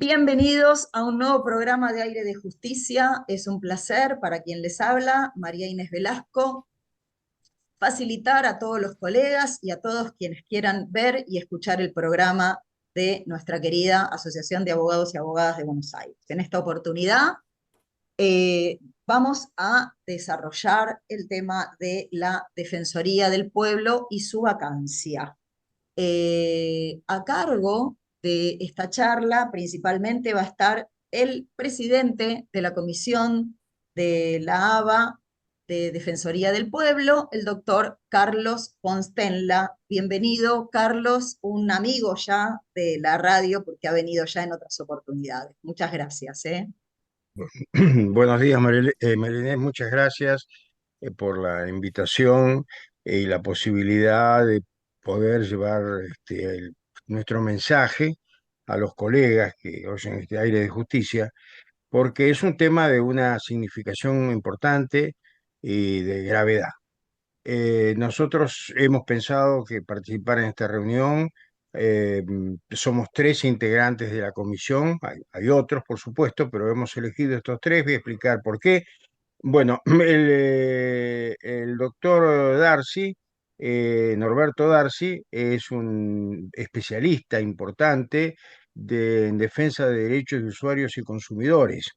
Bienvenidos a un nuevo programa de Aire de Justicia. Es un placer para quien les habla, María Inés Velasco, facilitar a todos los colegas y a todos quienes quieran ver y escuchar el programa de nuestra querida Asociación de Abogados y Abogadas de Buenos Aires. En esta oportunidad vamos a desarrollar el tema de la Defensoría del Pueblo y su vacancia. A cargo de esta charla principalmente va a estar el presidente de la Comisión de la ABA de Defensoría del Pueblo, el doctor Carlos Ponstenla. Bienvenido, Carlos, un amigo ya de la radio porque ha venido ya en otras oportunidades. Muchas gracias. Buenos días, Marinés. Muchas gracias por la invitación y la posibilidad de poder llevar nuestro mensaje a los colegas que oyen este aire de justicia, porque es un tema de una significación importante y de gravedad. Nosotros hemos pensado que participar en esta reunión, somos tres integrantes de la comisión, hay otros por supuesto, pero hemos elegido estos tres, voy a explicar por qué. Bueno, el doctor Darcy, Norberto Darcy, es un especialista importante en defensa de derechos de usuarios y consumidores.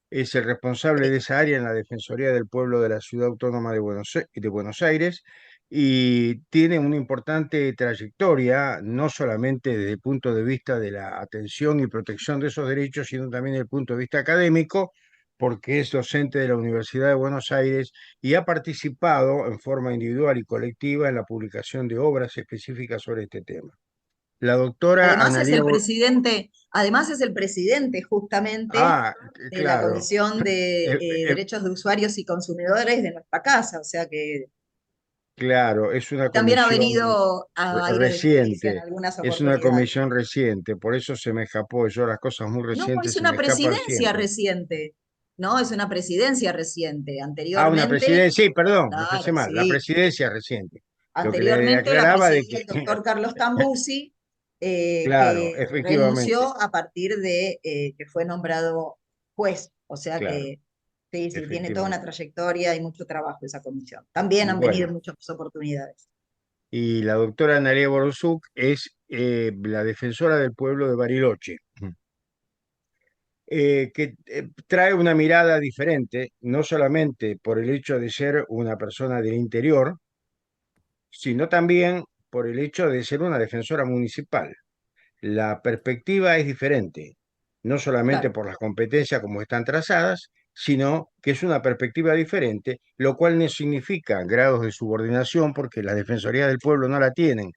Es el responsable de esa área en la Defensoría del Pueblo de la Ciudad Autónoma de Buenos Aires y tiene una importante trayectoria, no solamente desde el punto de vista de la atención y protección de esos derechos, sino también desde el punto de vista académico, porque es docente de la Universidad de Buenos Aires y ha participado en forma individual y colectiva en la publicación de obras específicas sobre este tema. La doctora Analía... Además es el presidente justamente Ah, de la claro. Comisión de Eh, eh, Derechos de Usuarios y Consumidores de nuestra casa, o sea que Claro, es una también ha comisión venido a Aire de Justicia en reciente, algunas es una oportunidades. comisión reciente, por eso se me escapó, yo las cosas muy No, es recientes se una me escapan presidencia siempre. reciente, ¿no? Es una presidencia reciente. Ah, una Anteriormente, presidencia, sí, perdón, me expresé claro, mal, la sí. presidencia reciente. Lo que le Anteriormente la aclaraba de presidía que, el doctor Carlos Tambusi, claro, que efectivamente, renunció a partir de que fue nombrado juez. O sea claro, que sí, sí, tiene toda una efectivamente. trayectoria y mucho trabajo esa comisión. También han venido Bueno, en muchas oportunidades. y la doctora Analia Borosuk es la defensora del pueblo de Bariloche. Que trae una mirada diferente, no solamente por el hecho de ser una persona del interior, sino también por el hecho de ser una defensora municipal. La perspectiva es diferente, no solamente Claro. por las competencias como están trazadas, sino que es una perspectiva diferente, lo cual no significa grados de subordinación porque las defensorías del pueblo no la tienen.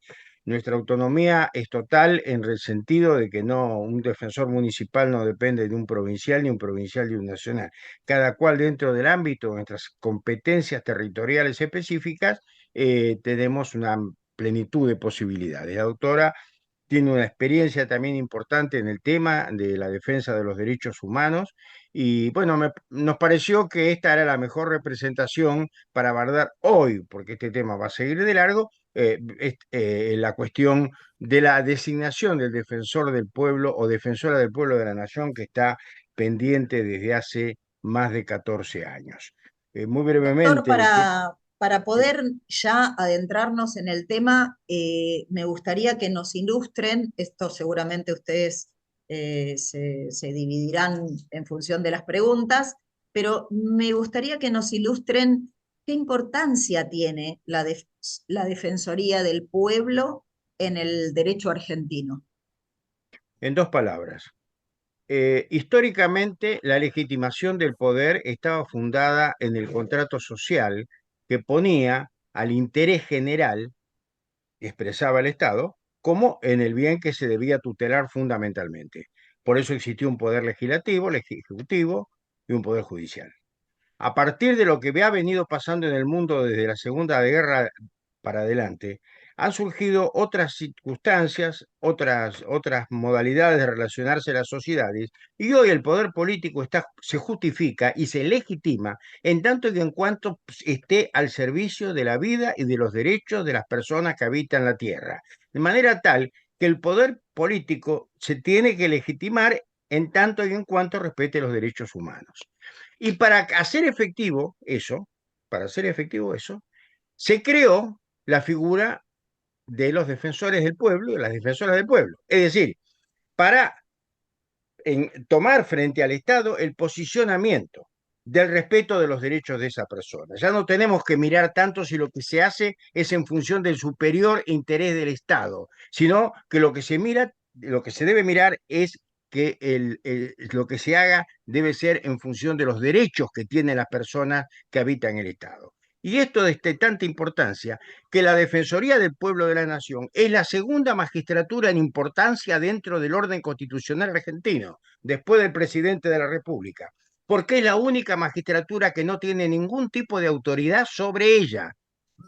Nuestra autonomía es total en el sentido de que no, un defensor municipal no depende de un provincial, ni un provincial de un nacional. Cada cual dentro del ámbito de nuestras competencias territoriales específicas, tenemos una plenitud de posibilidades. La doctora tiene una experiencia también importante en el tema de la defensa de los derechos humanos y bueno, nos pareció que esta era la mejor representación para abordar hoy, porque este tema va a seguir de largo, la cuestión de la designación del defensor del pueblo o defensora del pueblo de la nación que está pendiente desde hace más de 14 años. Muy Doctor, brevemente, para poder ya adentrarnos en el tema, me gustaría que nos ilustren, esto seguramente ustedes se dividirán en función de las preguntas, pero me gustaría que nos ilustren qué importancia tiene la Defensoría del Pueblo en el derecho argentino. en dos palabras. Históricamente, la legitimación del poder estaba fundada en el contrato social que ponía al interés general, que expresaba el Estado, como en el bien que se debía tutelar fundamentalmente. Por eso existió un poder legislativo, ejecutivo y un poder judicial. A partir de lo que ha venido pasando en el mundo desde la Segunda Guerra para adelante, han surgido otras circunstancias, otras modalidades de relacionarse a las sociedades, y hoy el poder político se justifica y se legitima en tanto y en cuanto esté al servicio de la vida y de los derechos de las personas que habitan la tierra. De manera tal que el poder político se tiene que legitimar en tanto y en cuanto respete los derechos humanos. Y para hacer efectivo eso, se creó la figura de los defensores del pueblo y de las defensoras del pueblo. Es decir, para tomar frente al Estado el posicionamiento del respeto de los derechos de esa persona. Ya no tenemos que mirar tanto si lo que se hace es en función del superior interés del Estado, sino que lo que se mira, lo que se debe mirar es que lo que se haga debe ser en función de los derechos que tienen las personas que habitan el Estado. Y esto es de tanta importancia que la Defensoría del Pueblo de la Nación es la segunda magistratura en importancia dentro del orden constitucional argentino, después del presidente de la República, porque es la única magistratura que no tiene ningún tipo de autoridad sobre ella.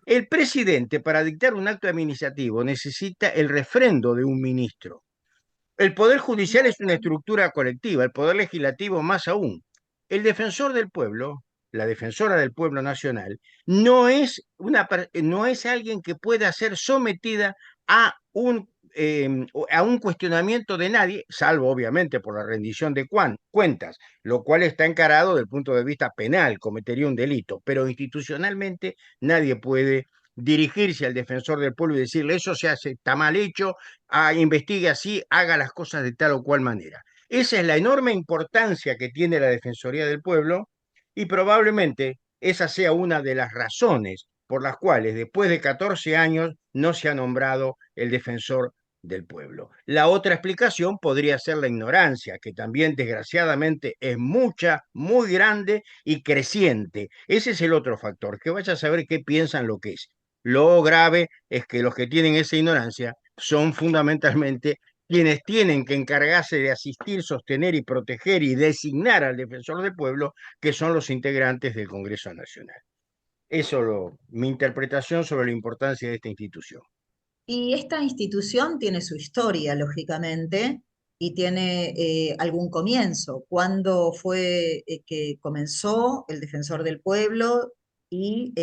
El presidente, para dictar un acto administrativo, necesita el refrendo de un ministro. El Poder Judicial es una estructura colectiva, el Poder Legislativo más aún. El defensor del pueblo, la defensora del pueblo nacional, no es alguien que pueda ser sometida a a un cuestionamiento de nadie, salvo obviamente por la rendición de cuentas, lo cual está encarado desde el punto de vista penal, cometería un delito, pero institucionalmente nadie puede dirigirse al defensor del pueblo y decirle eso se hace, está mal hecho, investigue así, haga las cosas de tal o cual manera. Esa es la enorme importancia que tiene la Defensoría del Pueblo y probablemente esa sea una de las razones por las cuales después de 14 años no se ha nombrado el defensor del pueblo. La otra explicación podría ser la ignorancia, que también desgraciadamente es mucha, muy grande y creciente. Ese es el otro factor, que vaya a saber qué piensan lo que es. Lo grave es que los que tienen esa ignorancia son fundamentalmente quienes tienen que encargarse de asistir, sostener y proteger y designar al defensor del pueblo, que son los integrantes del Congreso Nacional. Mi interpretación sobre la importancia de esta institución. Y esta institución tiene su historia, lógicamente, y tiene algún comienzo. ¿Cuándo fue que comenzó el Defensor del Pueblo? Y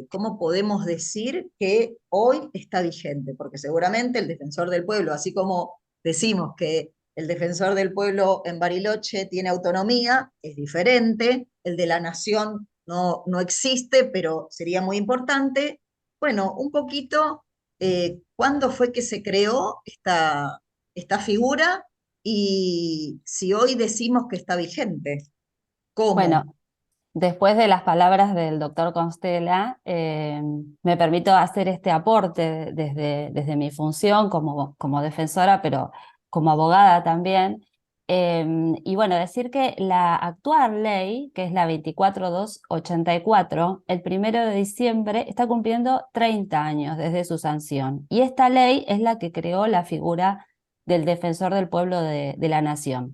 cómo podemos decir que hoy está vigente, porque seguramente el Defensor del Pueblo, así como decimos que el Defensor del Pueblo en Bariloche tiene autonomía, es diferente, el de la Nación no existe, pero sería muy importante. Bueno, un poquito cuándo fue que se creó esta figura y si hoy decimos que está vigente. ¿Cómo? Bueno, después de las palabras del doctor Constella, me permito hacer este aporte desde mi función como defensora, pero como abogada también. Y bueno, decir que la actual ley, que es la 24284, el 1 de diciembre está cumpliendo 30 años desde su sanción. Y esta ley es la que creó la figura del defensor del pueblo de la nación.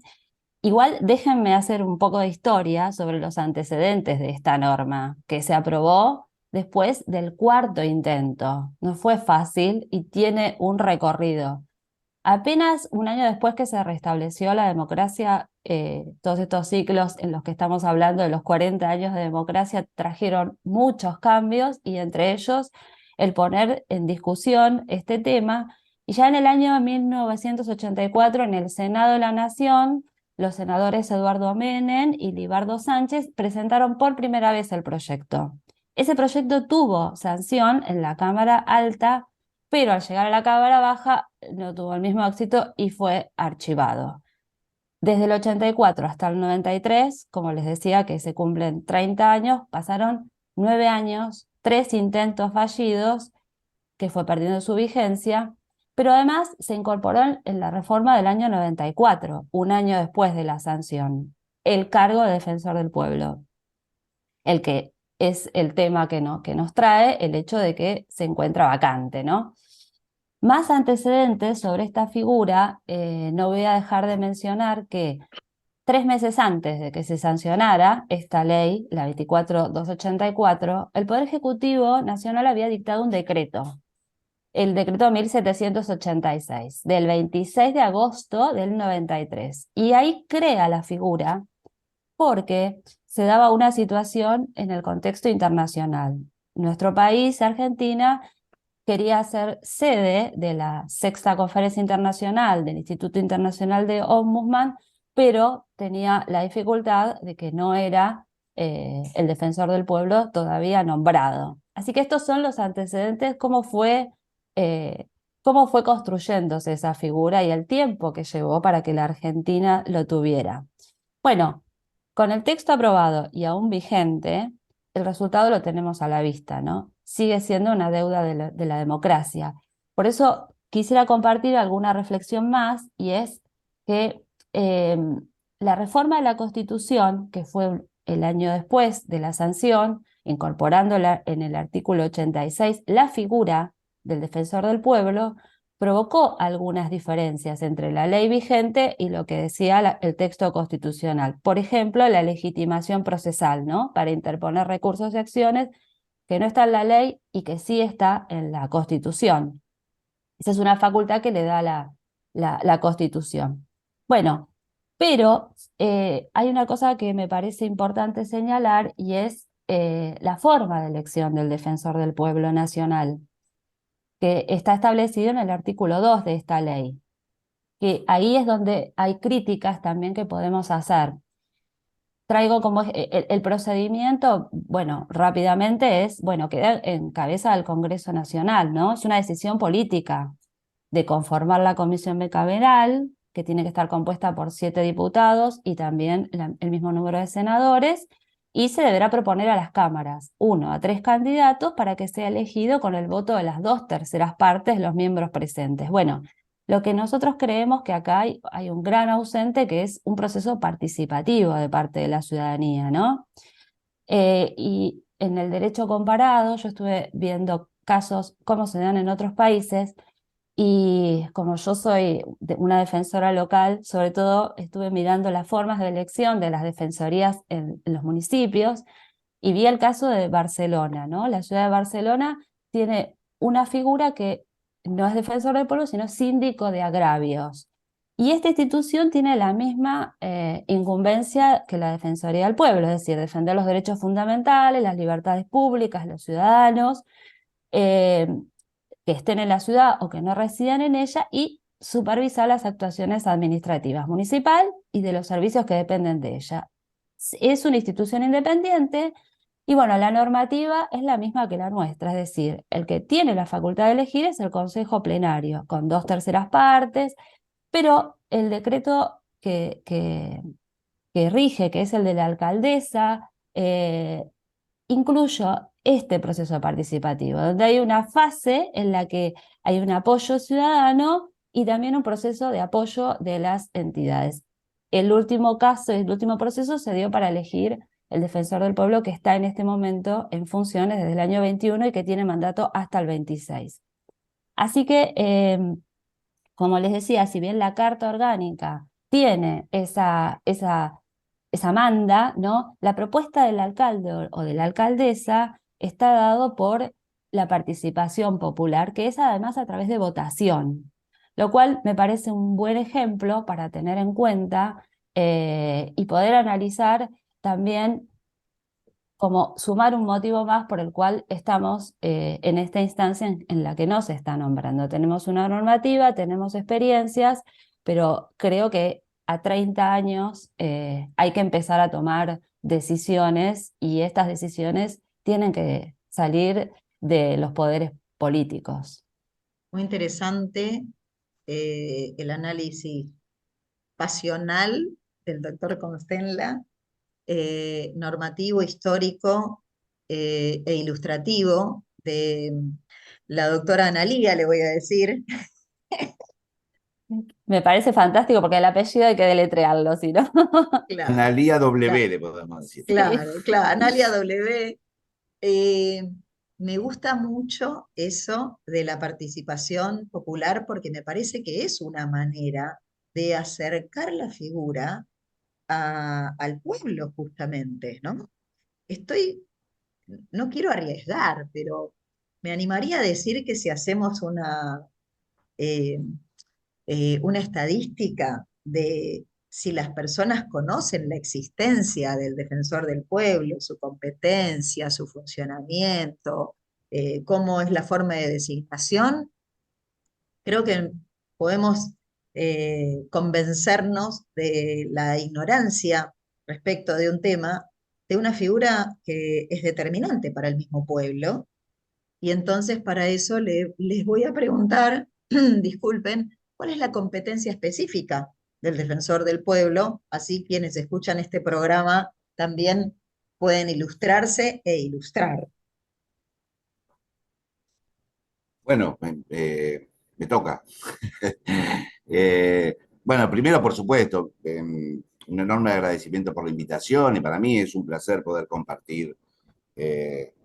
Igual déjenme hacer un poco de historia sobre los antecedentes de esta norma, que se aprobó después del cuarto intento. No fue fácil y tiene un recorrido. Apenas un año después que se restableció la democracia, todos estos ciclos en los que estamos hablando de los 40 años de democracia trajeron muchos cambios y entre ellos el poner en discusión este tema. Y ya en el año 1984 en el Senado de la Nación, los senadores Eduardo Menem y Libardo Sánchez presentaron por primera vez el proyecto. Ese proyecto tuvo sanción en la Cámara Alta, pero al llegar a la Cámara Baja no tuvo el mismo éxito y fue archivado. Desde el 84 hasta el 93, como les decía que se cumplen 30 años, pasaron 9 años, 3 intentos fallidos, que fue perdiendo su vigencia, pero además se incorporó en la reforma del año 94, un año después de la sanción, el cargo de defensor del pueblo, el que es el tema que nos trae el hecho de que se encuentra vacante, ¿no? Más antecedentes sobre esta figura, no voy a dejar de mencionar que 3 meses antes de que se sancionara esta ley, la 24284, el Poder Ejecutivo Nacional había dictado un decreto, el decreto 1786, del 26 de agosto del 93, y ahí crea la figura porque se daba una situación en el contexto internacional. Nuestro país, Argentina, quería ser sede de la Sexta Conferencia Internacional del Instituto Internacional de Ombudsman, pero tenía la dificultad de que no era el defensor del pueblo todavía nombrado. Así que estos son los antecedentes, cómo fue construyéndose esa figura y el tiempo que llevó para que la Argentina lo tuviera. Bueno, con el texto aprobado y aún vigente, el resultado lo tenemos a la vista, ¿no? Sigue siendo una deuda de la democracia. Por eso quisiera compartir alguna reflexión más, y es que eh, la reforma de la Constitución, que fue el año después de la sanción, incorporando en el artículo 86 la figura del defensor del pueblo, provocó algunas diferencias entre la ley vigente y lo que decía el texto constitucional. Por ejemplo, la legitimación procesal, ¿no? Para interponer recursos y acciones que no está en la ley y que sí está en la Constitución. Esa es una facultad que le da la Constitución. Bueno, pero hay una cosa que me parece importante señalar, y es la forma de elección del defensor del pueblo nacional, que está establecido en el artículo 2 de esta ley, que ahí es donde hay críticas también que podemos hacer. Traigo como el procedimiento, bueno, rápidamente es, bueno, queda en cabeza del Congreso Nacional, ¿no? Es una decisión política de conformar la comisión bicameral, que tiene que estar compuesta por 7 diputados y también el mismo número de senadores, y se deberá proponer a las cámaras 1 a 3 candidatos para que sea elegido con el voto de las 2/3 partes de los miembros presentes. Bueno, lo que nosotros creemos que acá hay un gran ausente, que es un proceso participativo de parte de la ciudadanía, ¿no? Y en el derecho comparado, yo estuve viendo casos, cómo se dan en otros países, y como yo soy una defensora local, sobre todo estuve mirando las formas de elección de las defensorías en los municipios, y vi el caso de Barcelona, ¿no? La ciudad de Barcelona tiene una figura que no es defensor del pueblo, sino síndico de agravios. Y esta institución tiene la misma incumbencia que la Defensoría del Pueblo, es decir, defender los derechos fundamentales, las libertades públicas de los ciudadanos, eh, que estén en la ciudad o que no residan en ella, y supervisar las actuaciones administrativas municipal y de los servicios que dependen de ella. Es una institución independiente y, bueno, la normativa es la misma que la nuestra, es decir, el que tiene la facultad de elegir es el Consejo Plenario, con 2/3 partes, pero el decreto que rige, que es el de la alcaldesa, incluyo este proceso participativo, donde hay una fase en la que hay un apoyo ciudadano y también un proceso de apoyo de las entidades. El último caso, el último proceso se dio para elegir el defensor del pueblo, que está en este momento en funciones desde el año 21 y que tiene mandato hasta el 26. Así que, como les decía, si bien la Carta Orgánica tiene esa manda, ¿no? La propuesta del alcalde o de la alcaldesa está dado por la participación popular, que es además a través de votación, lo cual me parece un buen ejemplo para tener en cuenta, y poder analizar también, como sumar un motivo más por el cual estamos en esta instancia en la que no se está nombrando. Tenemos una normativa, tenemos experiencias, pero creo que a 30 años hay que empezar a tomar decisiones, y estas decisiones tienen que salir de los poderes políticos. Muy interesante el análisis pasional del doctor Constenla, normativo, histórico e ilustrativo de la doctora Analía, le voy a decir. Me parece fantástico porque el apellido hay que deletrearlo, ¿si no? Claro, Analía W, claro, le podemos decir. claro, claro. Analia W. Eh, Me gusta mucho eso de la participación popular, porque me parece que es una manera de acercar la figura al pueblo, justamente, ¿no? Estoy, no quiero arriesgar, pero me animaría a decir que si hacemos eh, una estadística de si las personas conocen la existencia del defensor del pueblo, su competencia, su funcionamiento, cómo es la forma de designación, creo que podemos convencernos de la ignorancia respecto de un tema, de una figura que es determinante para el mismo pueblo. Y entonces para eso les voy a preguntar, disculpen, ¿cuál es la competencia específica del defensor del pueblo? Así quienes escuchan este programa también pueden ilustrarse e ilustrar. Bueno, me toca. Bueno, primero, por supuesto, un enorme agradecimiento por la invitación y para mí es un placer poder compartir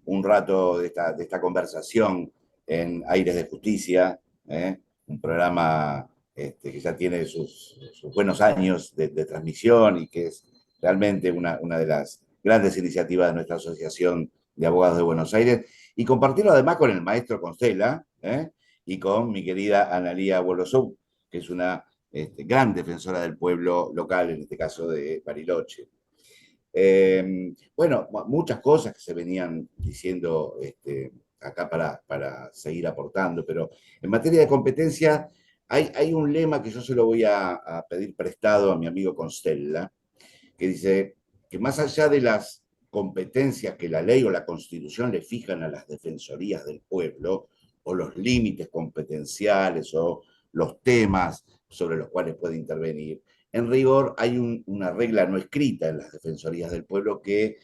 un rato de esta conversación en Aires de Justicia, un programa que ya tiene sus buenos años de transmisión y que es realmente una de las grandes iniciativas de nuestra Asociación de Abogados de Buenos Aires, y compartirlo además con el maestro Constella y con mi querida Analía Bolosov, que es una gran defensora del pueblo local, en este caso de Bariloche. Bueno, muchas cosas que se venían diciendo acá para seguir aportando, pero en materia de competencia hay un lema que yo se lo voy a pedir prestado a mi amigo Constella, que dice que más allá de las competencias que la ley o la constitución le fijan a las defensorías del pueblo, o los límites competenciales o los temas sobre los cuales puede intervenir, en rigor hay una regla no escrita en las defensorías del pueblo que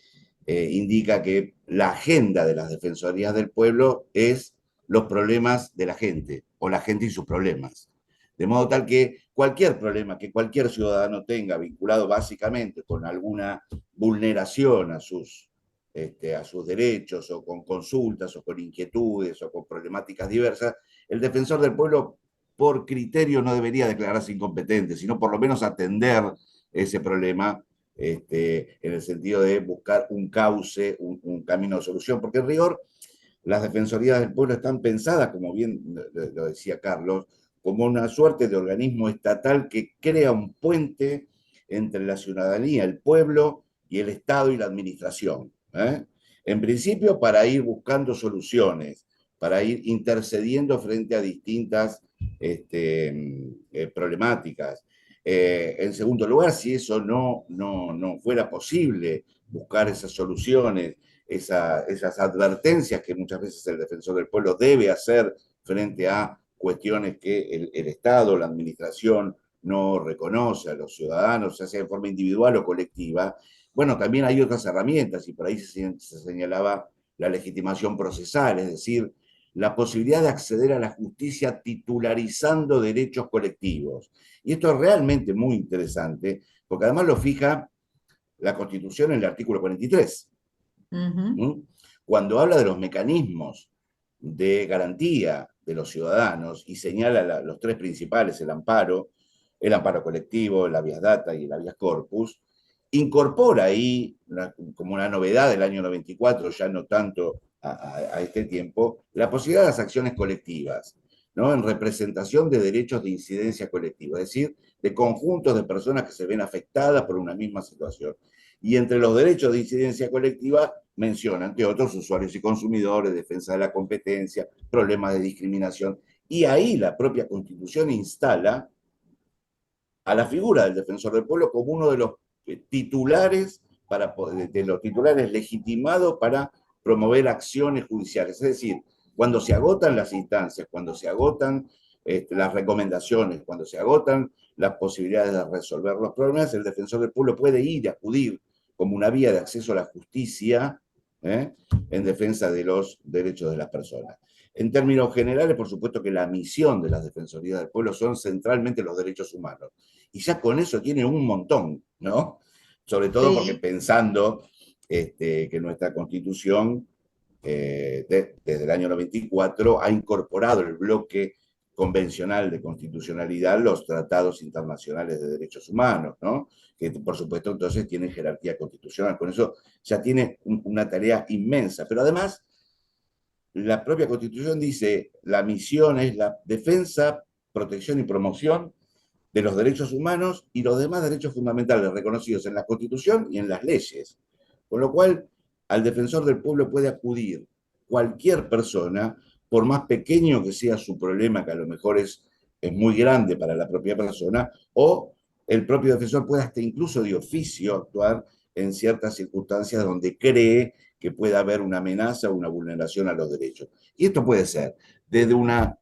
indica que la agenda de las defensorías del pueblo es los problemas de la gente o la gente y sus problemas. De modo tal que cualquier problema que cualquier ciudadano tenga vinculado básicamente con alguna vulneración a sus derechos, o con consultas, o con inquietudes, o con problemáticas diversas, el defensor del pueblo, por criterio, no debería declararse incompetente, sino por lo menos atender ese problema en el sentido de buscar un cauce, un camino de solución, porque en rigor las defensorías del pueblo están pensadas, como bien lo decía Carlos, como una suerte de organismo estatal que crea un puente entre la ciudadanía, el pueblo y el Estado y la administración. En principio, para ir buscando soluciones, para ir intercediendo frente a distintas problemáticas. En segundo lugar, si eso no fuera posible, buscar esas soluciones, esas advertencias que muchas veces el defensor del pueblo debe hacer frente a cuestiones que el Estado, la administración, no reconoce a los ciudadanos, ya sea de forma individual o colectiva. Bueno, también hay otras herramientas, y por ahí se señalaba la legitimación procesal, es decir, la posibilidad de acceder a la justicia titularizando derechos colectivos. Y esto es realmente muy interesante, porque además lo fija la Constitución en el artículo 43. Cuando habla de los mecanismos de garantía de los ciudadanos y señala los tres principales, el amparo colectivo, el habeas data y el habeas corpus, incorpora ahí, como una novedad del año 94, ya no tanto a este tiempo, la posibilidad de las acciones colectivas, ¿no? En representación de derechos de incidencia colectiva, es decir, de conjuntos de personas que se ven afectadas por una misma situación. Y entre los derechos de incidencia colectiva menciona, entre otros, usuarios y consumidores, defensa de la competencia, problemas de discriminación. Y ahí la propia Constitución instala a la figura del defensor del pueblo como uno de los titulares, de los titulares legitimados para promover acciones judiciales. Es decir, cuando se agotan las instancias, cuando se agotan las recomendaciones, cuando se agotan las posibilidades de resolver los problemas, el defensor del pueblo puede ir y acudir como una vía de acceso a la justicia en defensa de los derechos de las personas. En términos generales, por supuesto que la misión de las defensorías del pueblo son centralmente los derechos humanos. Y ya con eso tiene un montón, ¿no? Sobre todo porque pensando que nuestra Constitución, desde el año 94, ha incorporado el bloque convencional de constitucionalidad los tratados internacionales de derechos humanos, ¿no? Que por supuesto entonces tienen jerarquía constitucional. Con eso ya tiene una tarea inmensa. Pero además, la propia Constitución dice, la misión es la defensa, protección y promoción de los derechos humanos y los demás derechos fundamentales reconocidos en la Constitución y en las leyes. Con lo cual, al defensor del pueblo puede acudir cualquier persona, por más pequeño que sea su problema, que a lo mejor es es muy grande para la propia persona, o el propio defensor puede hasta incluso de oficio actuar en ciertas circunstancias donde cree que puede haber una amenaza o una vulneración a los derechos. Y esto puede ser desde una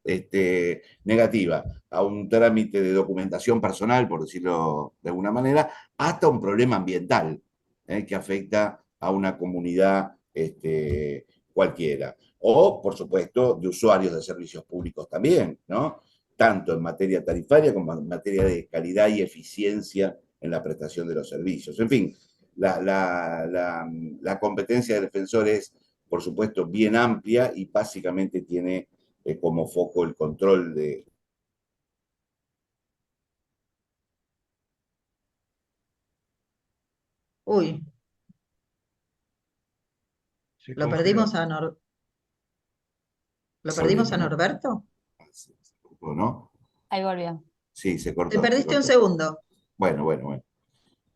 negativa a un trámite de documentación personal, por decirlo de alguna manera, hasta un problema ambiental que afecta a una comunidad cualquiera. O, por supuesto, de usuarios de servicios públicos también, ¿no? Tanto en materia tarifaria como en materia de calidad y eficiencia en la prestación de los servicios. En fin, la competencia del defensor es, por supuesto, bien amplia y básicamente tiene como foco el control de... Uy, Se ¿lo congeló. perdimos a, ¿lo sobre perdimos a todo, Norberto? ¿no? Ahí volvió. Sí, se Te cortó, se perdiste un cortó. segundo. Bueno, bueno, bueno.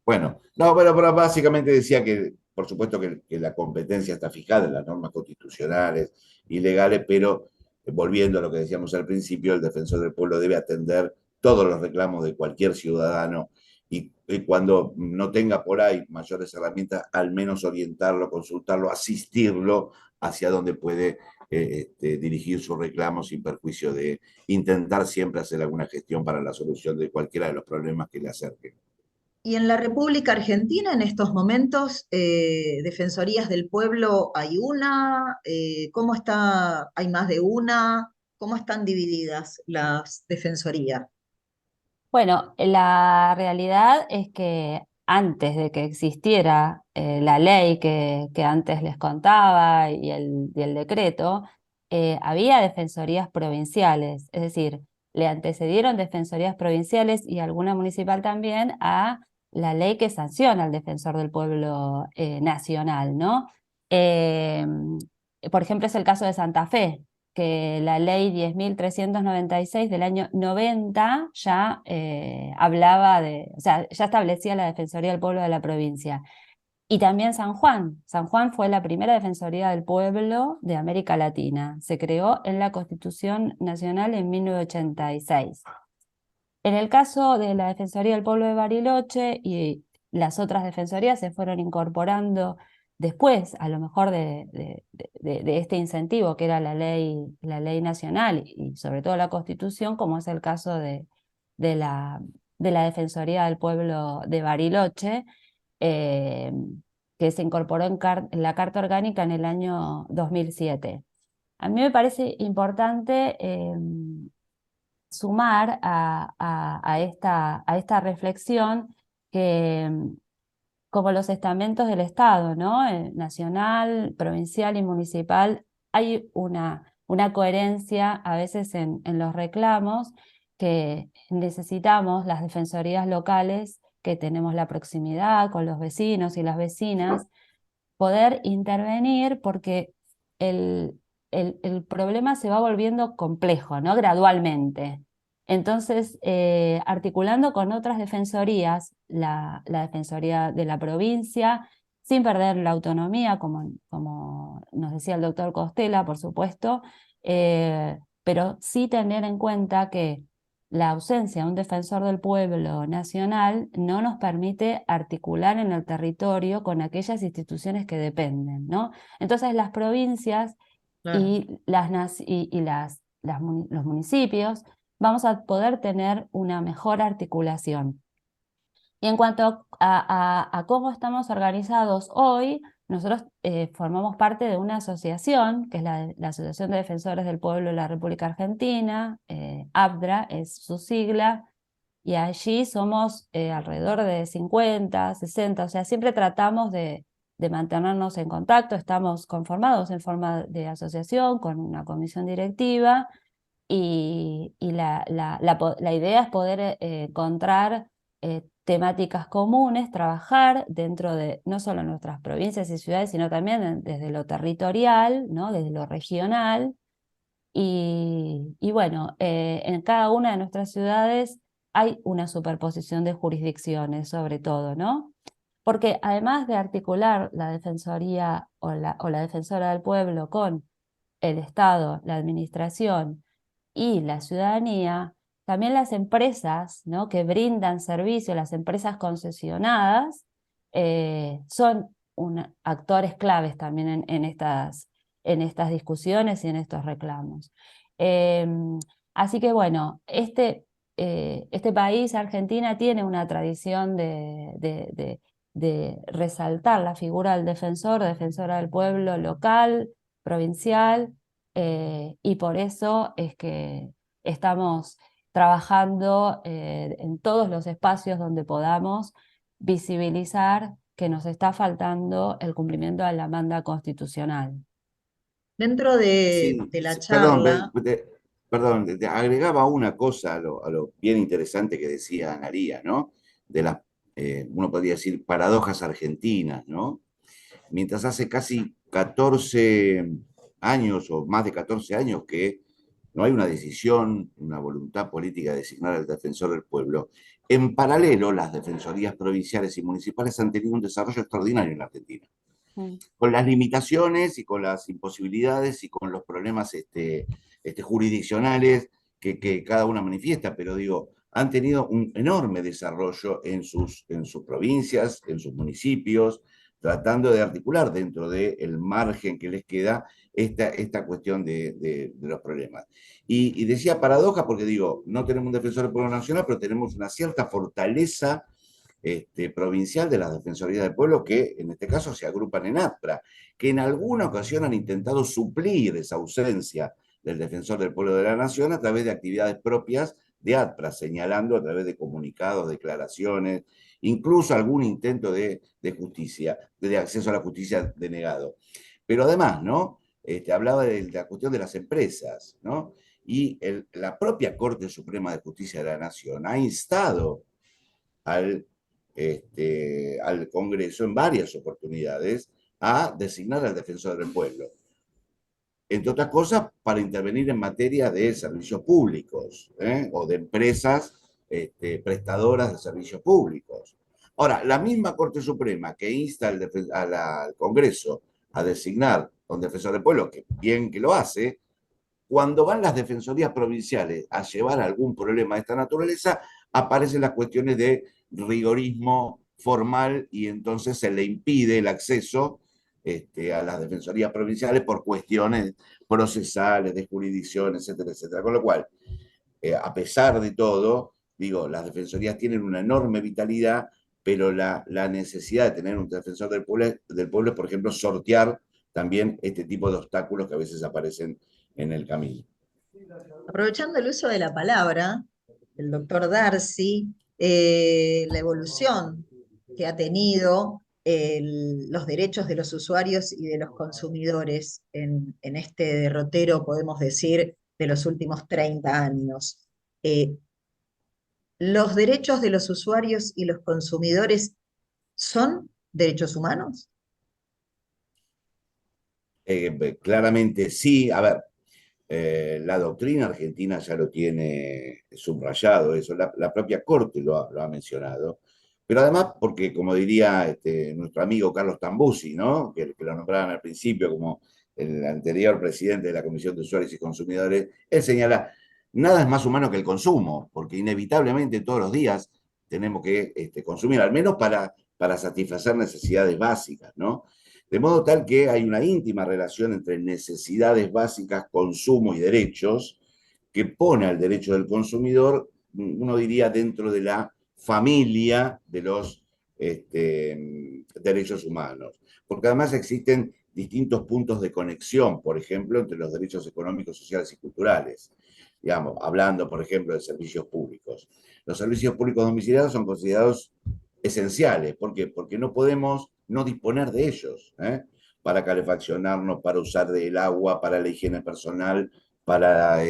Bueno, no, pero básicamente decía que, por supuesto, que la competencia está fijada en las normas constitucionales y legales, pero volviendo a lo que decíamos al principio, el defensor del pueblo debe atender todos los reclamos de cualquier ciudadano y cuando no tenga por ahí mayores herramientas, al menos orientarlo, consultarlo, asistirlo hacia donde puede dirigir su reclamo sin perjuicio de intentar siempre hacer alguna gestión para la solución de cualquiera de los problemas que le acerquen. Y en la República Argentina, en estos momentos, Defensorías del Pueblo, ¿hay una? ¿Cómo está? ¿Hay más de una? ¿Cómo están divididas las defensorías? Bueno, la realidad es que antes de que existiera la ley que antes les contaba y el decreto, había defensorías provinciales, es decir, le antecedieron defensorías provinciales y alguna municipal también a la ley que sanciona al defensor del pueblo nacional, ¿no? Eh, por ejemplo, es el caso de Santa Fe, que la ley 10.396 del año 90 ya hablaba de, o sea, ya establecía la Defensoría del Pueblo de la provincia. Y también San Juan. San Juan fue la primera Defensoría del Pueblo de América Latina. Se creó en la Constitución Nacional en 1986. En el caso de la Defensoría del Pueblo de Bariloche y las otras defensorías se fueron incorporando después, a lo mejor de este incentivo que era la ley nacional y sobre todo la Constitución, como es el caso de la, de la Defensoría del Pueblo de Bariloche, eh, que se incorporó en la Carta Orgánica en el año 2007. A mí me parece importante sumar a esta reflexión que como los estamentos del Estado, ¿no? Nacional, provincial y municipal, hay una coherencia a veces en los reclamos que necesitamos las defensorías locales, que tenemos la proximidad con los vecinos y las vecinas, poder intervenir porque el, el problema se va volviendo complejo, ¿no? Gradualmente. Entonces, articulando con otras defensorías, la Defensoría de la provincia, sin perder la autonomía, como nos decía el doctor Costela, por supuesto, pero sí tener en cuenta que la ausencia de un defensor del pueblo nacional no nos permite articular en el territorio con aquellas instituciones que dependen, ¿no? Entonces las provincias Claro. y, los municipios vamos a poder tener una mejor articulación. Y en cuanto a cómo estamos organizados hoy, nosotros formamos parte de una asociación, que es la Asociación de Defensores del Pueblo de la República Argentina, ABDRA es su sigla, y allí somos alrededor de 50, 60, o sea, siempre tratamos de mantenernos en contacto, estamos conformados en forma de asociación con una comisión directiva, y la idea es poder encontrar temáticas comunes, trabajar dentro de no solo nuestras provincias y ciudades, sino también desde lo territorial, ¿no? Desde lo regional. Y bueno, en cada una de nuestras ciudades hay una superposición de jurisdicciones, sobre todo, ¿no? Porque además de articular la Defensoría o la Defensora del Pueblo con el Estado, la administración y la ciudadanía, también las empresas, ¿no?, que brindan servicio, las empresas concesionadas, son actores claves también en estas discusiones y en estos reclamos. Así que bueno, este país, Argentina, tiene una tradición de resaltar la figura del defensora del pueblo local, provincial, y por eso es que estamos trabajando en todos los espacios donde podamos visibilizar que nos está faltando el cumplimiento de la demanda constitucional. Dentro de Sí, la perdón, charla, perdón, te agregaba una cosa a lo bien interesante que decía Analía, ¿no? De las, uno podría decir, paradojas argentinas, ¿no? Mientras hace casi 14 años o más de 14 años que no hay una decisión, una voluntad política de designar al defensor del pueblo, en paralelo las defensorías provinciales y municipales han tenido un desarrollo extraordinario en la Argentina, Mm. con las limitaciones y con las imposibilidades y con los problemas jurisdiccionales que cada una manifiesta, pero digo, han tenido un enorme desarrollo en sus provincias, en sus municipios, tratando de articular dentro del margen que les queda esta cuestión de los problemas. Y decía paradoja porque digo, no tenemos un defensor del pueblo nacional, pero tenemos una cierta fortaleza provincial de las Defensorías del Pueblo que en este caso se agrupan en APRA, que en alguna ocasión han intentado suplir esa ausencia del Defensor del Pueblo de la Nación a través de actividades propias de APRA, señalando a través de comunicados, declaraciones, incluso algún intento de justicia, de acceso a la justicia denegado. Pero además, ¿no? Hablaba de la cuestión de las empresas, ¿no? Y la propia Corte Suprema de Justicia de la Nación ha instado al al Congreso en varias oportunidades a designar al defensor del pueblo. Entre otras cosas, para intervenir en materia de servicios públicos o de empresas prestadoras de servicios públicos. Ahora, la misma Corte Suprema que insta al Congreso a designar a un defensor del pueblo, que bien que lo hace, cuando van las defensorías provinciales a llevar algún problema de esta naturaleza, aparecen las cuestiones de rigorismo formal y entonces se le impide el acceso a las defensorías provinciales por cuestiones procesales, de jurisdicción, etcétera, etcétera. Con lo cual, a pesar de todo, digo, las defensorías tienen una enorme vitalidad, pero la necesidad de tener un defensor del pueblo es, por ejemplo, sortear también este tipo de obstáculos que a veces aparecen en el camino. aprovechando el uso de la palabra, el doctor Darcy, la evolución que ha tenido los derechos de los usuarios y de los consumidores en este derrotero, podemos decir, de los últimos 30 años. ¿Los derechos de los usuarios y los consumidores son derechos humanos? Claramente sí. A ver, la doctrina argentina ya lo tiene subrayado, eso, la propia Corte lo ha mencionado, pero además porque, como diría nuestro amigo Carlos Tambussi, ¿no? que lo nombraban al principio como el anterior presidente de la Comisión de Usuarios y Consumidores, él señala, nada es más humano que el consumo, porque inevitablemente todos los días tenemos que consumir, al menos para satisfacer necesidades básicas, ¿no? De modo tal que hay una íntima relación entre necesidades básicas, consumo y derechos, que pone al derecho del consumidor, uno diría, dentro de la familia de los derechos humanos. Porque además existen distintos puntos de conexión, por ejemplo, entre los derechos económicos, sociales y culturales. Digamos, hablando, por ejemplo, de servicios públicos. Los servicios públicos domiciliados son considerados esenciales. ¿Por qué? Porque no podemos no disponer de ellos, para calefaccionarnos, para usar del agua, para la higiene personal, para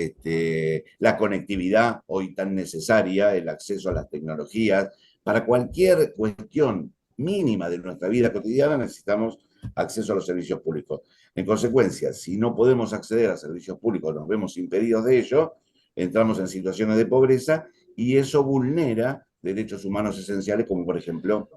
la conectividad hoy tan necesaria, el acceso a las tecnologías, para cualquier cuestión mínima de nuestra vida cotidiana necesitamos acceso a los servicios públicos. En consecuencia, si no podemos acceder a servicios públicos, nos vemos impedidos de ello, entramos en situaciones de pobreza y eso vulnera derechos humanos esenciales como por ejemplo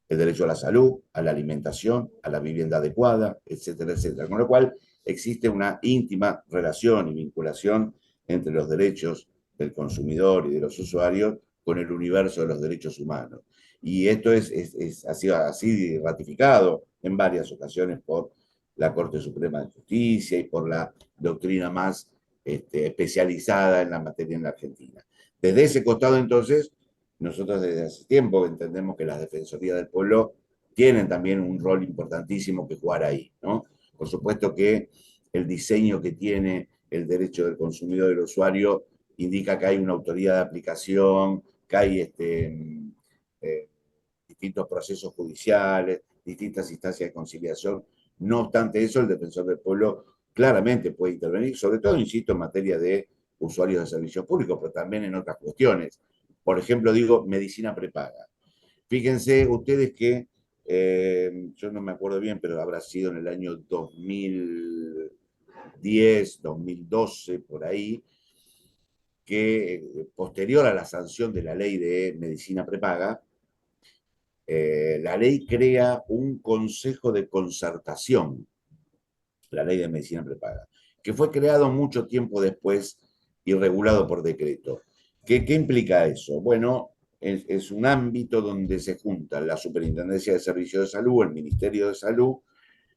el derecho a la salud, a la alimentación, a la vivienda adecuada, etcétera, etcétera. Con lo cual existe una íntima relación y vinculación entre los derechos del consumidor y de los usuarios con el universo de los derechos humanos. Y esto ha sido así ratificado en varias ocasiones por la Corte Suprema de Justicia y por la doctrina más especializada en la materia en la Argentina. Desde ese costado, entonces, nosotros desde hace tiempo entendemos que las defensorías del pueblo tienen también un rol importantísimo que jugar ahí, ¿no? Por supuesto que el diseño que tiene el derecho del consumidor y del usuario indica que hay una autoridad de aplicación, que hay distintos procesos judiciales, distintas instancias de conciliación. No obstante eso, el defensor del pueblo claramente puede intervenir, sobre todo, insisto, en materia de usuarios de servicios públicos, pero también en otras cuestiones. Por ejemplo, digo, medicina prepaga. Fíjense ustedes que, yo no me acuerdo bien, pero habrá sido en el año 2010, 2012, por ahí, que posterior a la sanción de la ley de medicina prepaga, la ley crea un consejo de concertación, la ley de medicina prepaga, que fue creado mucho tiempo después y regulado por decreto. ¿Qué implica eso? Bueno, es un ámbito donde se juntan la Superintendencia de Servicios de Salud, el Ministerio de Salud,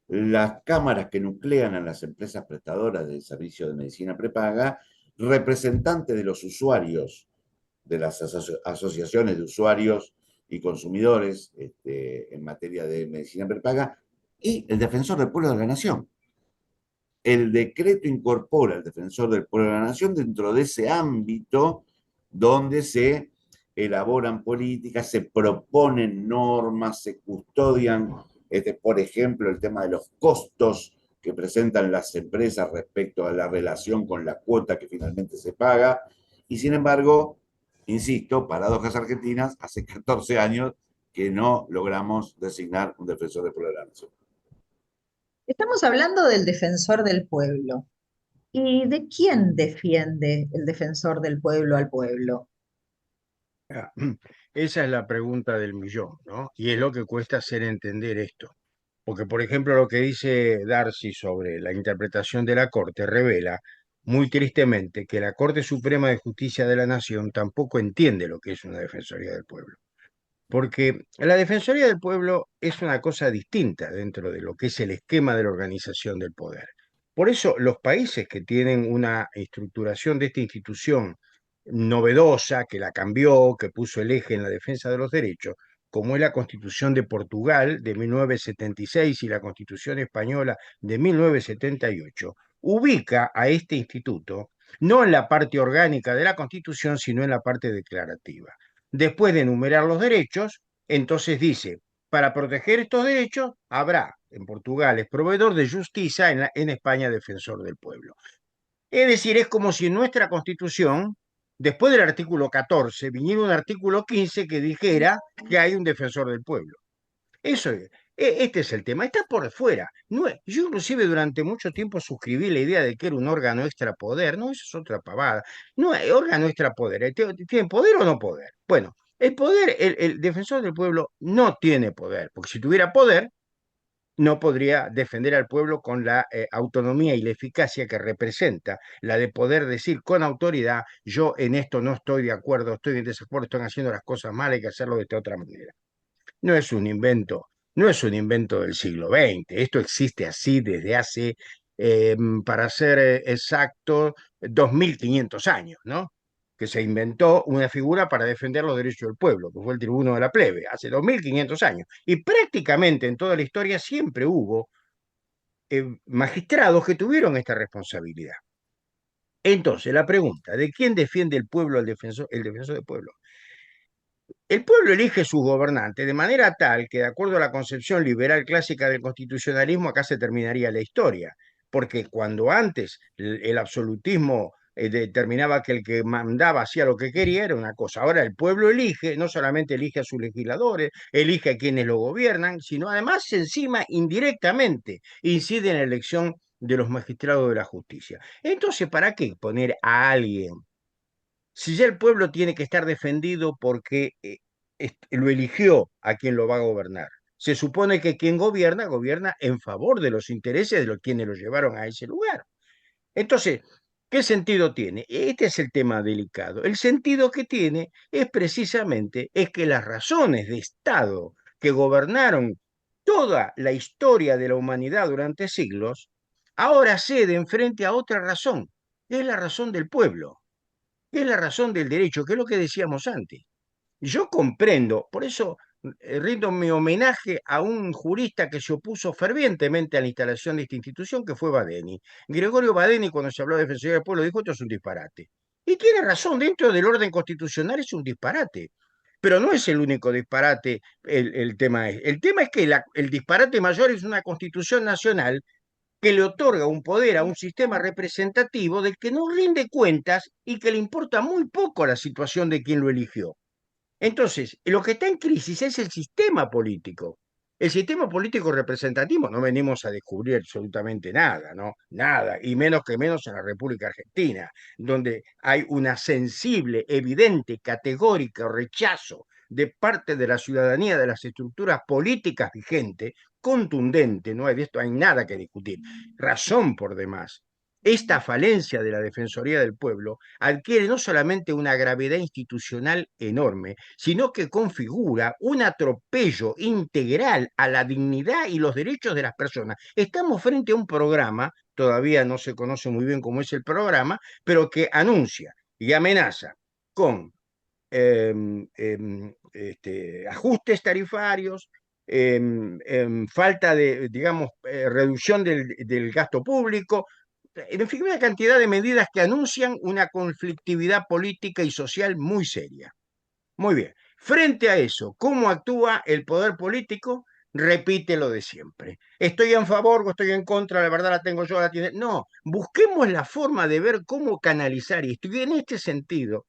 las cámaras que nuclean a las empresas prestadoras del servicio de medicina prepaga, representantes de los usuarios, de las asociaciones de usuarios y consumidores en materia de medicina prepaga, y el defensor del pueblo de la nación. El decreto incorpora al defensor del pueblo de la nación dentro de ese ámbito donde se elaboran políticas, se proponen normas, se custodian, por ejemplo, el tema de los costos que presentan las empresas respecto a la relación con la cuota que finalmente se paga. Y sin embargo, insisto, paradojas argentinas, hace 14 años que no logramos designar un defensor del pueblo de la nación. Estamos hablando del defensor del pueblo. ¿Y de quién defiende el defensor del pueblo al pueblo? Esa es la pregunta del millón, ¿no? Y es lo que cuesta hacer entender esto. Porque, por ejemplo, lo que dice Darcy sobre la interpretación de la Corte revela muy tristemente que la Corte Suprema de Justicia de la Nación tampoco entiende lo que es una Defensoría del Pueblo. Porque la Defensoría del Pueblo es una cosa distinta dentro de lo que es el esquema de la organización del poder. Por eso los países que tienen una estructuración de esta institución novedosa, que la cambió, que puso el eje en la defensa de los derechos, como es la Constitución de Portugal de 1976 y la Constitución española de 1978, ubica a este instituto no en la parte orgánica de la Constitución, sino en la parte declarativa. Después de enumerar los derechos, entonces dice, para proteger estos derechos habrá, en Portugal es proveedor de justicia, en España defensor del pueblo. Es decir, es como si en nuestra Constitución, después del artículo 14, viniera un artículo 15 que dijera que hay un defensor del pueblo. Eso es. Este es el tema, está por fuera. No es, yo inclusive durante mucho tiempo suscribí la idea de que era un órgano extrapoder, no, eso es otra pavada. No hay órgano extrapoder, ¿tiene poder o no poder? Bueno, el poder, el defensor del pueblo no tiene poder, porque si tuviera poder, no podría defender al pueblo con la autonomía y la eficacia que representa, la de poder decir con autoridad, yo en esto no estoy de acuerdo, estoy en desacuerdo, están haciendo las cosas mal, hay que hacerlo de esta otra manera. No es un invento, no es un invento del siglo XX. Esto existe así desde hace, para ser exacto, 2500 años, ¿no? Que se inventó una figura para defender los derechos del pueblo, que fue el tribuno de la plebe, hace 2500 años. Y prácticamente en toda la historia siempre hubo magistrados que tuvieron esta responsabilidad. Entonces, la pregunta, ¿de quién defiende el pueblo el defensor del pueblo? El pueblo elige sus gobernantes de manera tal que, de acuerdo a la concepción liberal clásica del constitucionalismo, acá se terminaría la historia, porque cuando antes el absolutismo determinaba que el que mandaba hacía lo que quería, era una cosa. Ahora el pueblo elige, no solamente elige a sus legisladores, elige a quienes lo gobiernan, sino además encima indirectamente incide en la elección de los magistrados de la justicia. Entonces, ¿para qué poner a alguien si ya el pueblo tiene que estar defendido porque lo eligió a quien lo va a gobernar? Se supone que quien gobierna, gobierna en favor de los intereses de los quienes lo llevaron a ese lugar. Entonces, ¿Qué sentido tiene? Este es el tema delicado. El sentido que tiene es precisamente es que las razones de Estado que gobernaron toda la historia de la humanidad durante siglos, ahora ceden frente a otra razón, que es la razón del pueblo, que es la razón del derecho, que es lo que decíamos antes. Yo comprendo, por eso rindo mi homenaje a un jurista que se opuso fervientemente a la instalación de esta institución, que fue Badeni. Gregorio Badeni, cuando se habló de Defensoría del Pueblo, dijo esto es un disparate. Y tiene razón, dentro del orden constitucional es un disparate. Pero no es el único disparate el tema. El tema es que el disparate mayor es una constitución nacional que le otorga un poder a un sistema representativo del que no rinde cuentas y que le importa muy poco la situación de quien lo eligió. Entonces, lo que está en crisis es el sistema político. El sistema político representativo, no venimos a descubrir absolutamente nada, ¿no? Nada, y menos que menos en la República Argentina, donde hay una sensible, evidente, categórica rechazo de parte de la ciudadanía de las estructuras políticas vigentes, contundente, no hay de esto, hay nada que discutir, razón por demás. Esta falencia de la Defensoría del Pueblo adquiere no solamente una gravedad institucional enorme, sino que configura un atropello integral a la dignidad y los derechos de las personas. Estamos frente a un programa, todavía no se conoce muy bien cómo es el programa, pero que anuncia y amenaza con ajustes tarifarios, falta de, digamos, reducción del gasto público, en fin, una cantidad de medidas que anuncian una conflictividad política y social muy seria. Muy bien. Frente a eso, ¿cómo actúa el poder político? Repite lo de siempre. Estoy en favor o estoy en contra, la verdad la tengo yo, la tiene. No, busquemos la forma de ver cómo canalizar esto. Y en este sentido,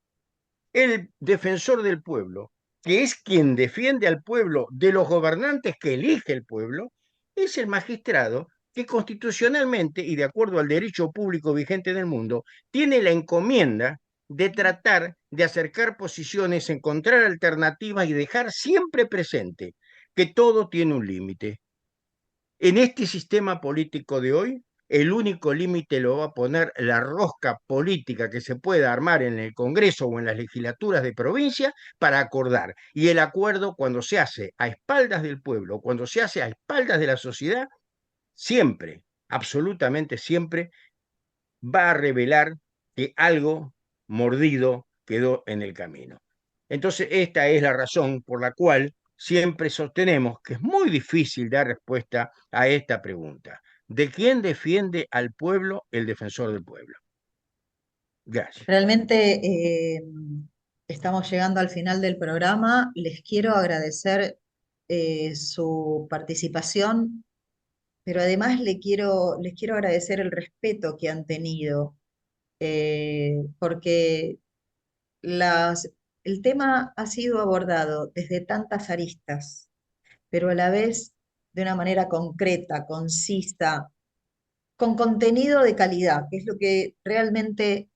el defensor del pueblo, que es quien defiende al pueblo de los gobernantes que elige el pueblo, es el magistrado que constitucionalmente y de acuerdo al derecho público vigente en el mundo, tiene la encomienda de tratar de acercar posiciones, encontrar alternativas y dejar siempre presente que todo tiene un límite. En este sistema político de hoy, el único límite lo va a poner la rosca política que se pueda armar en el Congreso o en las legislaturas de provincia para acordar. Y el acuerdo, cuando se hace a espaldas del pueblo, cuando se hace a espaldas de la sociedad, siempre, absolutamente siempre, va a revelar que algo mordido quedó en el camino. Entonces, esta es la razón por la cual siempre sostenemos que es muy difícil dar respuesta a esta pregunta. ¿De quién defiende al pueblo el defensor del pueblo? Gracias. Realmente estamos llegando al final del programa. Les quiero agradecer su participación, pero además les quiero agradecer el respeto que han tenido, porque el tema ha sido abordado desde tantas aristas, pero a la vez de una manera concreta, concisa, con contenido de calidad, que es lo que realmente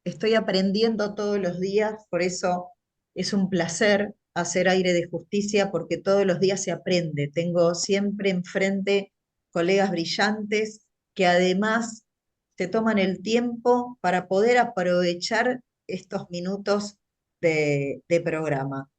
estoy aprendiendo todos los días. Por eso es un placer hacer Aire de Justicia, porque todos los días se aprende. Tengo siempre enfrente colegas brillantes que además se toman el tiempo para poder aprovechar estos minutos de programa.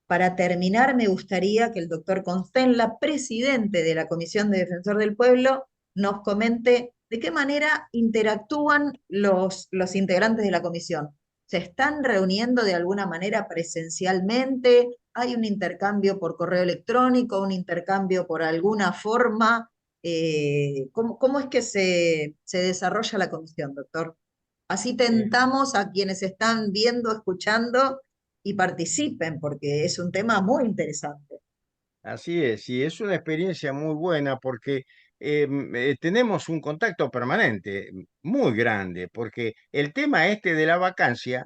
Para terminar, me gustaría que el doctor Constenla, presidente de la Comisión de Defensor del Pueblo, nos comente de qué manera interactúan los integrantes de la comisión. ¿Se están reuniendo de alguna manera presencialmente? ¿Hay un intercambio por correo electrónico, un intercambio por alguna forma? ¿Cómo es que se desarrolla la comisión, doctor? Así tentamos a quienes están viendo, escuchando y participen, porque es un tema muy interesante. Así es, y es una experiencia muy buena porque tenemos un contacto permanente muy grande, porque el tema este de la vacancia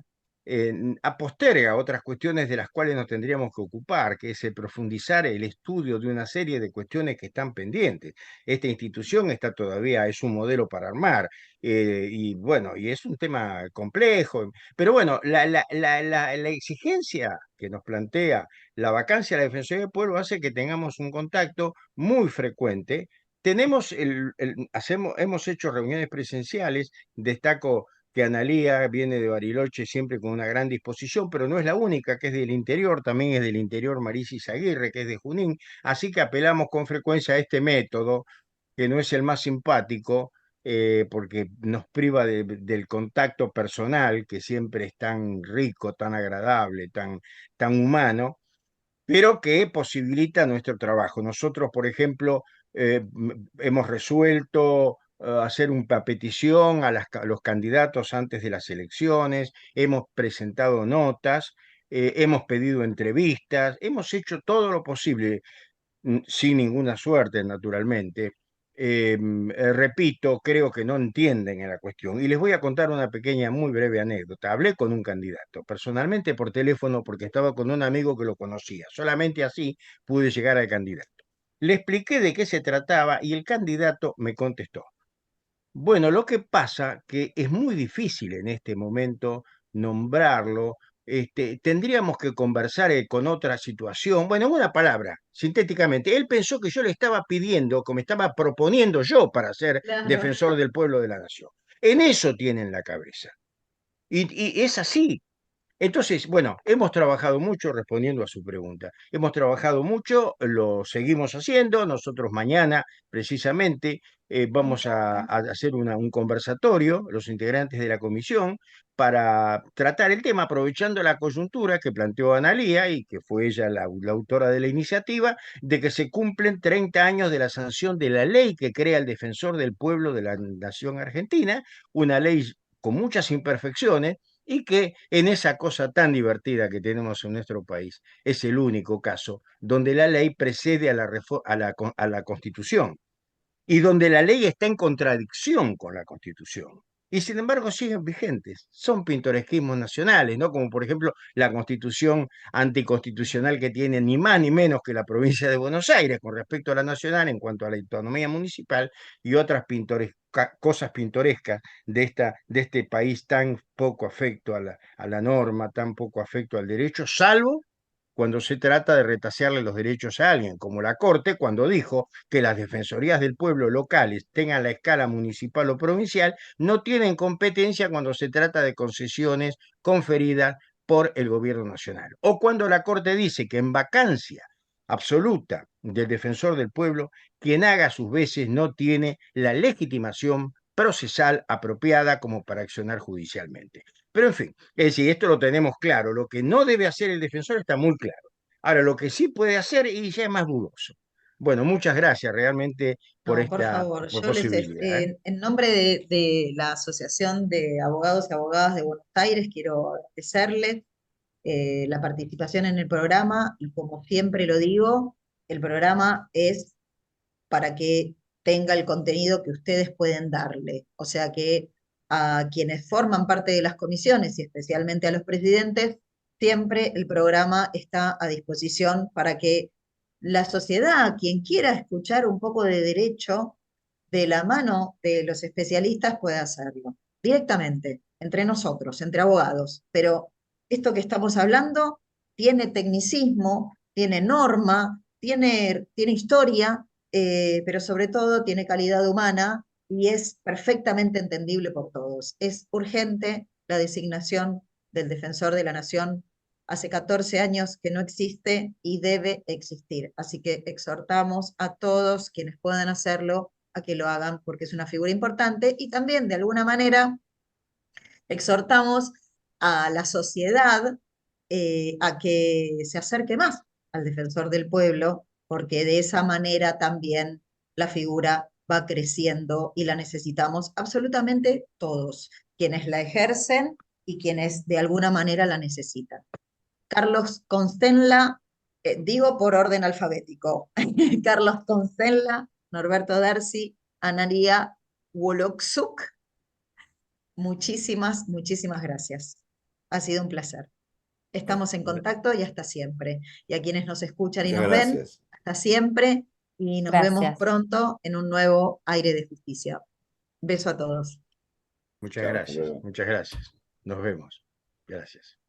posterga otras cuestiones de las cuales nos tendríamos que ocupar, que es el profundizar el estudio de una serie de cuestiones que están pendientes. Esta institución está todavía, es un modelo para armar, y bueno, y es un tema complejo, pero bueno, la exigencia que nos plantea la vacancia de la Defensoría del Pueblo hace que tengamos un contacto muy frecuente. Hemos hecho reuniones presenciales, destaco que Analía viene de Bariloche siempre con una gran disposición, pero no es la única, que es del interior, también es del interior Marisis Aguirre, que es de Junín, así que apelamos con frecuencia a este método, que no es el más simpático, porque nos priva del contacto personal, que siempre es tan rico, tan agradable, tan humano, pero que posibilita nuestro trabajo. Nosotros, por ejemplo, hemos resuelto hacer una petición a los candidatos antes de las elecciones, hemos presentado notas, hemos pedido entrevistas, hemos hecho todo lo posible, sin ninguna suerte, naturalmente. Repito, creo que no entienden la cuestión. Y les voy a contar una pequeña, muy breve anécdota. Hablé con un candidato, personalmente por teléfono, porque estaba con un amigo que lo conocía. Solamente así pude llegar al candidato. Le expliqué de qué se trataba y el candidato me contestó: bueno, lo que pasa que es muy difícil en este momento nombrarlo. Tendríamos que conversar con otra situación. Bueno, en una palabra, sintéticamente, él pensó que yo le estaba pidiendo, que me estaba proponiendo yo para ser Claro. defensor del pueblo de la nación. En eso tienen la cabeza. Y es así. Entonces, bueno, hemos trabajado mucho respondiendo a su pregunta. Hemos trabajado mucho, lo seguimos haciendo. Nosotros mañana, precisamente, vamos a hacer un conversatorio, los integrantes de la comisión, para tratar el tema, aprovechando la coyuntura que planteó Analía y que fue ella la autora de la iniciativa, de que se cumplen 30 años de la sanción de la ley que crea el defensor del pueblo de la nación argentina, una ley con muchas imperfecciones, y que en esa cosa tan divertida que tenemos en nuestro país es el único caso donde la ley precede a la Constitución y donde la ley está en contradicción con la Constitución. Y sin embargo siguen vigentes. Son pintoresquismos nacionales, ¿no? Como por ejemplo la Constitución anticonstitucional que tiene ni más ni menos que la provincia de Buenos Aires con respecto a la nacional en cuanto a la autonomía municipal, y otras cosas pintorescas de este país tan poco afecto a la norma, tan poco afecto al derecho, salvo cuando se trata de retasearle los derechos a alguien, como la Corte cuando dijo que las defensorías del pueblo locales, tengan la escala municipal o provincial, no tienen competencia cuando se trata de concesiones conferidas por el gobierno nacional. O cuando la Corte dice que en vacancia absoluta del defensor del pueblo, quien haga sus veces no tiene la legitimación procesal apropiada como para accionar judicialmente. Pero en fin, es decir, esto lo tenemos claro. Lo que no debe hacer el defensor está muy claro. Ahora, lo que sí puede hacer y ya es más dudoso. Bueno, muchas gracias realmente por No, por esta favor, posibilidad, ¿eh? en nombre de la Asociación de Abogados y Abogadas de Buenos Aires, quiero agradecerles la participación en el programa y como siempre lo digo, el programa es para que tenga el contenido que ustedes pueden darle. O sea que a quienes forman parte de las comisiones y especialmente a los presidentes, siempre el programa está a disposición para que la sociedad, quien quiera escuchar un poco de derecho de la mano de los especialistas, pueda hacerlo directamente, entre nosotros, entre abogados. Pero esto que estamos hablando tiene tecnicismo, tiene norma, tiene historia, pero sobre todo tiene calidad humana y es perfectamente entendible por todos. Es urgente la designación del defensor de la nación. Hace 14 años que no existe y debe existir. Así que exhortamos a todos quienes puedan hacerlo a que lo hagan porque es una figura importante y también de alguna manera exhortamos a la sociedad a que se acerque más al defensor del pueblo, porque de esa manera también la figura va creciendo y la necesitamos absolutamente todos, quienes la ejercen y quienes de alguna manera la necesitan. Carlos Constenla, digo por orden alfabético, Carlos Constenla, Norberto Darcy, Analía Woloksuk, muchísimas gracias. Ha sido un placer. Estamos en contacto y hasta siempre. Y a quienes nos escuchan y Muchas nos ven, gracias. hasta siempre. Y nos vemos Gracias. pronto en un nuevo Aire de Justicia. Beso a todos. Muchas Chao, hasta gracias, luego. muchas gracias. Nos vemos. Gracias.